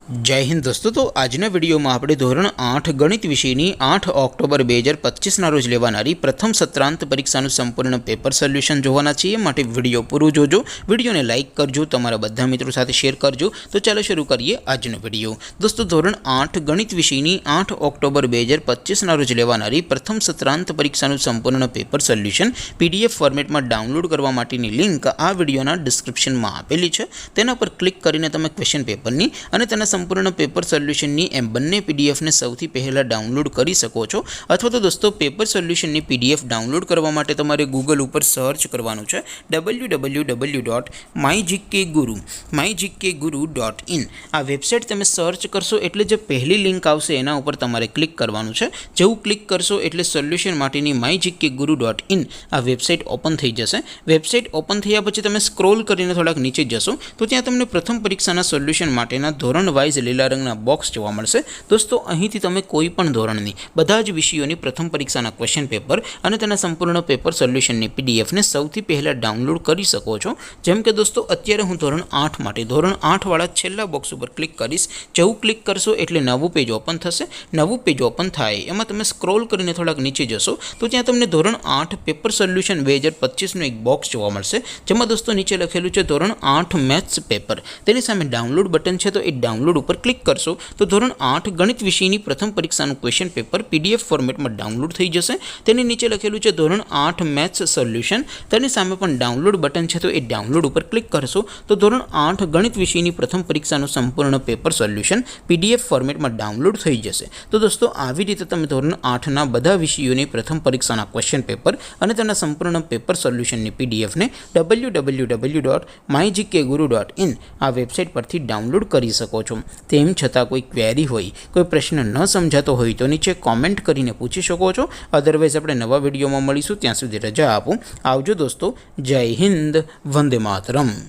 जय हिंद दोस्तों। तो आजना विडियो में આપણે ધોરણ 8 ગણિત વિષયની 8 ઓક્ટોબર 2025 રોજ લેવાનારી પ્રથમ સત્રાંત પરીક્ષાનું સંપૂર્ણ પેપર સોલ્યુશન જોવાના છીએ। માટે વિડિયો પૂરો જોજો, વિડિયોને લાઈક કરજો, તમારા બધા મિત્રો સાથે શેર કરજો। તો ચાલો શરૂ કરીએ આજનો વિડિયો। દોસ્તો ધોરણ 8 ગણિત વિષયની 8 ઓક્ટોબર 2025 રોજ લેવાનારી પ્રથમ સત્રાંત પરીક્ષાનું સંપૂર્ણ પેપર સોલ્યુશન પીડીએફ ફોર્મેટમાં ડાઉનલોડ કરવા માટેની લિંક આ વિડિયોના ડિસ્ક્રિપ્શનમાં આપેલી છે। તેના પર ક્લિક કરીને તમે ક્વેશ્ચન પેપરની અને તેના संपूर्ण पेपर सोल्यूशन एम बने पीडीएफ ने सौथी पहला डाउनलॉड कर सको छो। अथवा तो दोस्तों पेपर सोल्यूशन पीडीएफ डाउनलॉड करवा माटे तमारे गूगल पर सर्च करवानुं छे www.mygkguru.in। आ वेबसाइट तमे सर्च करशो एटले जे पहली लिंक आवशे एना उपर तमारे क्लिक करवानुं छे। जेवुं क्लिक करशो एटले सोल्यूशन माटेनी mygkguru.in आ वेबसाइट ओपन थई जशे। वेबसाइट ओपन थया पछी तमे स्क्रॉल करीने थोड़ाक नीचे जशो तो त्यां तमने प्रथम परीक्षाना सोल्यूशन माटेना धोरण वाइज लीला रंगना बॉक्स जोवा मळशे। दोस्तों અહીંથી તમે કોઈ પણ ધોરણની બધા જ વિષયોની પ્રથમ પરીક્ષાના ક્વેશ્ચન પેપર અને તેના સંપૂર્ણ પેપર સોલ્યુશનની પીડીએફ ને સૌથી પહેલા ડાઉનલોડ કરી શકો છો। જેમ કે દોસ્તો અત્યારે હું ધોરણ 8 માટે ધોરણ 8 વાળા છેલ્લા બોક્સ ઉપર ક્લિક કરીશ। જેવું ક્લિક કરશો એટલે નવું પેજ ઓપન થશે। નવું પેજ ઓપન થાય એમાં તમે સ્ક્રોલ કરીને થોડાક નીચે જશો તો ત્યાં તમને ધોરણ 8 પેપર સોલ્યુશન 2025 નું એક બોક્સ જોવા મળશે। જેમાં દોસ્તો નીચે લખેલું છે ધોરણ 8 મેથ્સ પેપર। તેની સામે ડાઉનલોડ બટન છે તો એ डाउनलॉड पर क्लिक करशो तो धोरण 8 गणित विषयनी प्रथम परीक्षाનું क्वेश्चन पेपर पीडीएफ फॉर्मेट में डाउनलॉड थई जशे। तेनी नीचे लखेलुं छे धोरण 8 मैथ्स सोल्यूशन। तेनी सामे पण डाउनलॉड बटन छे तो ए डाउनलॉड पर क्लिक करशो तो धोरण 8 गणित विषयनी प्रथम परीक्षाનું संपूर्ण पेपर सोल्यूशन पीडीएफ फॉर्मेट में डाउनलॉड थई जशे। तो दोस्तों આવી રીતે તમે ધોરણ 8 ના બધા વિષયોની પ્રથમ પરીક્ષાના ક્વેશ્ચન પેપર અને તેના સંપૂર્ણ પેપર સોલ્યુશનની પીડીએફ ને www.mygkguru.in આ વેબસાઇટ પરથી ડાઉનલોડ કરી શકો છો। તેમ છતાં કોઈ ક્વેરી હોય, કોઈ પ્રશ્ન ન સમજાતો હોય તો નીચે કોમેન્ટ કરીને પૂછી શકો છો। અધરવાઇઝ આપણે નવા વિડીયોમાં મળીશું, ત્યાં સુધી રજા આપો। આવજો દોસ્તો। જય હિન્દ, વંદે માતરમ।